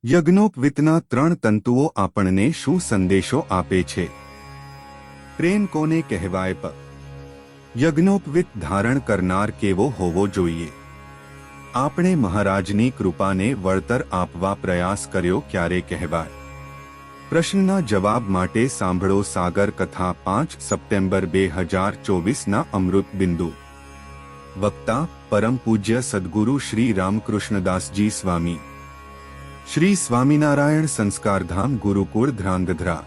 યજ્ઞોપવિતના 3 તંતુઓ આપણને શું સંદેશો આપે છે? પ્રેમ કોને કહેવાય? યજ્ઞોપવિત ધારણ કરનાર કેવો હોવો જોઈએ? આપણે મહારાજની કૃપાને વળતર આપવા પ્રયાસ કર્યો ક્યારે કહેવાય? પ્રશ્નના જવાબ માટે સાંભળો સાગર કથા 5 સપ્ટેમ્બર 2024ના અમૃત બિંદુ. વક્તા પરમ પૂજ્ય સદગુરુ શ્રી રામકૃષ્ણદાસજી સ્વામી. શ્રી સ્વામિનારાયણ સંસ્કારધામ ગુરુકુળ ધ્રાંગધ્રા.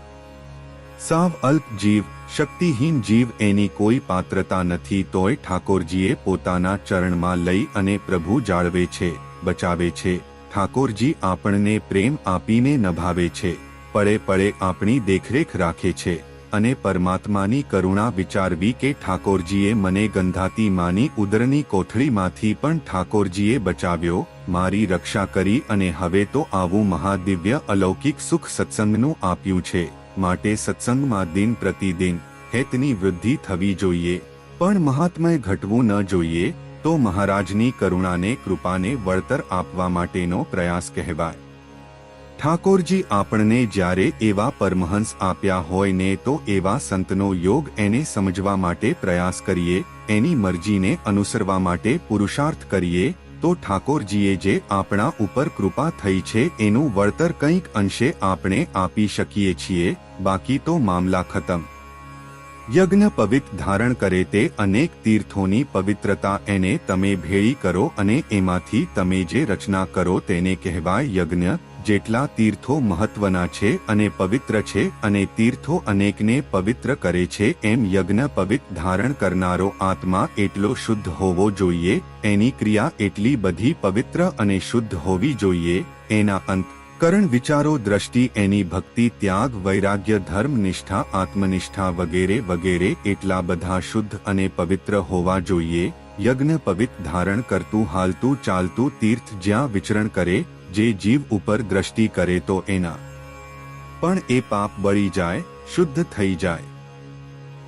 સાવ અલ્પ જીવ, શક્તિહીન જીવ, એની કોઈ પાત્રતા નથી, તોય ઠાકોરજીએ પોતાના ચરણમાં લઈ અને પ્રભુ જાળવે છે, બચાવે છે. ઠાકોરજી આપણને પ્રેમ આપીને નભાવે છે, પળે પળે આપણી દેખરેખ રાખે છે. અને પરમાત્માની કરુણા વિચારવી કે ઠાકોરજીએ મને ગંધાતી માની ઉદરની કોથળીમાંથી પણ ઠાકોરજીએ બચાવ્યો, મારી રક્ષા કરી અને હવે તો આવું મહાદિવ્ય અલૌકિક સુખ સત્સંગનું આપ્યું છે. માટે સત્સંગમાં દિન પ્રતિદિન હેતની વૃદ્ધિ થવી જોઈએ, પણ મહાત્મય ઘટવું ન જોઈએ. તો મહારાજની કરુણાને કૃપાને વળતર આપવા માટેનો પ્રયાસ કહેવાય. ઠાકોરજી આપણને જ્યારે એવા પરમહંસ આપ્યા હોય ને, તો એવા સંતનો યોગ એને સમજવા માટે પ્રયાસ કરીએ, એની મરજીને અનુસરવા માટે પુરુષાર્થ કરીએ, તો ઠાકોરજીએ જે આપણા ઉપર કૃપા થઈ છે એનું વળતર કંઈક અંશે આપણે આપી શકીએ છીએ, બાકી તો મામલા ખતમ. યજ્ઞ પવિત્ર ધારણ કરે તે અનેક તીર્થોની પવિત્રતા એને તમે ભેળી કરો અને એમાંથી તમે જે રચના કરો તેને કહેવાય યજ્ઞ. જેટલા તીર્થો મહત્વના છે અને પવિત્ર છે અને તીર્થો અનેકને પવિત્ર કરે છે, એમ યજ્ઞ પવિત્ર ધારણ કરનારો આત્મા એટલો શુદ્ધ હોવો જોઈએ, એની ક્રિયા એટલી બધી પવિત્ર અને શુદ્ધ હોવી જોઈએ, એના અંતકરણ વિચારો દ્રષ્ટિ એની ભક્તિ ત્યાગ વૈરાગ્ય ધર્મ નિષ્ઠા આત્મનિષ્ઠા વગેરે વગેરે એટલા બધા શુદ્ધ અને પવિત્ર હોવા જોઈએ. યજ્ઞ પવિત્ર ધારણ કરતું હાલતું ચાલતું તીર્થ જ્યાં વિચરણ કરે, જે જીવ ઉપર દ્રષ્ટિ કરે તો એના પણ એ પાપ બળી જાય, શુદ્ધ થઈ જાય.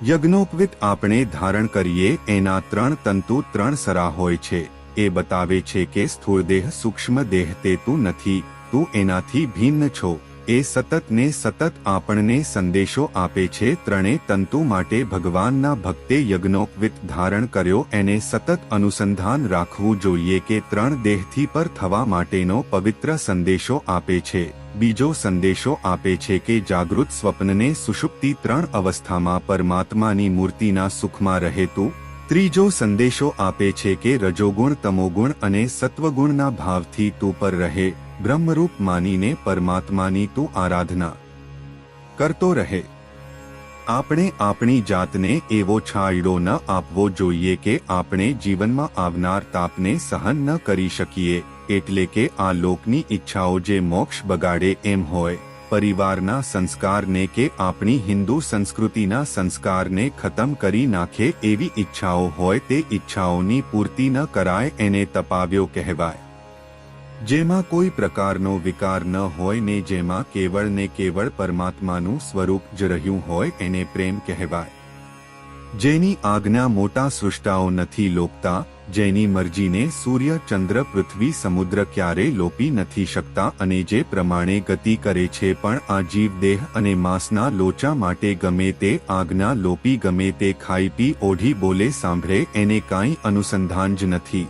યજ્ઞોપવિત આપણે ધારણ કરીએ એના 3 તંતુ 3 સરા હોય છે. એ બતાવે છે કે સ્થૂળ દેહ સૂક્ષ્મ દેહ તે તું નથી, તું એનાથી ભિન્ન છો. એ સતત ને સતત આપણને સંદેશો આપે છે. 3 તંતુ માટે ભગવાનના ભક્તે યજ્ઞોપવિત ધારણ કર્યો, એને સતત અનુસંધાન રાખવું જોઈએ કે 3 દેહથી પર થવા માટેનો પવિત્ર સંદેશો આપે છે. બીજો સંદેશો આપે છે કે જાગૃત સ્વપ્નને સુષુપ્તિ 3 અવસ્થામાં પરમાત્માની મૂર્તિના સુખમાં રહેતું. ત્રીજો સંદેશો આપે છે કે રજોગુણ તમોગુણ અને સત્વગુણના ભાવથી તું પર રહે, બ્રહ્મરૂપ માનીને પરમાત્માની તું આરાધના કરતો રહે. આપણે આપણી જાતને એવો છાંયડો ન આપવો જોઈએ કે આપણે જીવનમાં આવનાર તાપને સહન ન કરી શકીએ, એટલે કે આ લોકની ઈચ્છાઓ જે મોક્ષ બગાડે એમ હોય, પરિવારના સંસ્કારને કે આપણી હિન્દુ સંસ્કૃતિના સંસ્કારને ખતમ કરી નાખે એવી ઈચ્છાઓ હોય, તે ઈચ્છાઓની પૂર્તિ ન કરાય, એને તપાવ્યો કહેવાય. જેમાં કોઈ પ્રકારનો વિકાર ન હોય ને જેમાં કેવળ ને કેવળ પરમાત્માનું સ્વરૂપ જ રહ્યું હોય, એને પ્રેમ કહેવાય. જેની આજ્ઞા મોટા સૃષ્ટાઓ નથી લોપતા, જેની મરજીને સૂર્ય ચંદ્ર પૃથ્વી સમુદ્ર ક્યારે લોપી નથી શકતા, અને જે પ્રમાણે ગતિ કરે છે પણ આ જીવ દેહ અને માંસના લોચા માટે ગમે તે આજ્ઞા લોપી ગમે તે ખાઈ પી ઓઢી બોલે સાંભળે, એને કાંઈ અનુસંધાન જ નથી.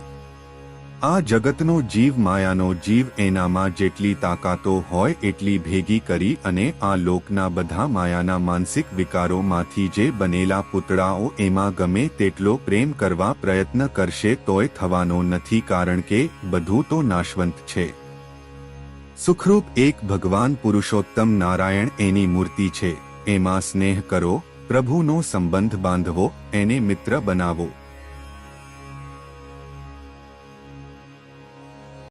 આ જગતનો જીવ માયાનો જીવ, એનામાં જેટલી તાકાતો હોય એટલી ભેગી કરી અને આ લોકના બધા માયાના માનસિક વિકારોમાંથી જે બનેલા પૂતળાઓ એમાં ગમે તેટલો પ્રેમ કરવા પ્રયત્ન કરશે તોય થવાનો નથી, કારણ કે બધું તો નાશવંત છે. સુખરૂપ એક ભગવાન પુરુષોત્તમ નારાયણ એની મૂર્તિ છે, એમાં સ્નેહ કરો, પ્રભુનો સંબંધ બાંધવો, એને મિત્ર બનાવો.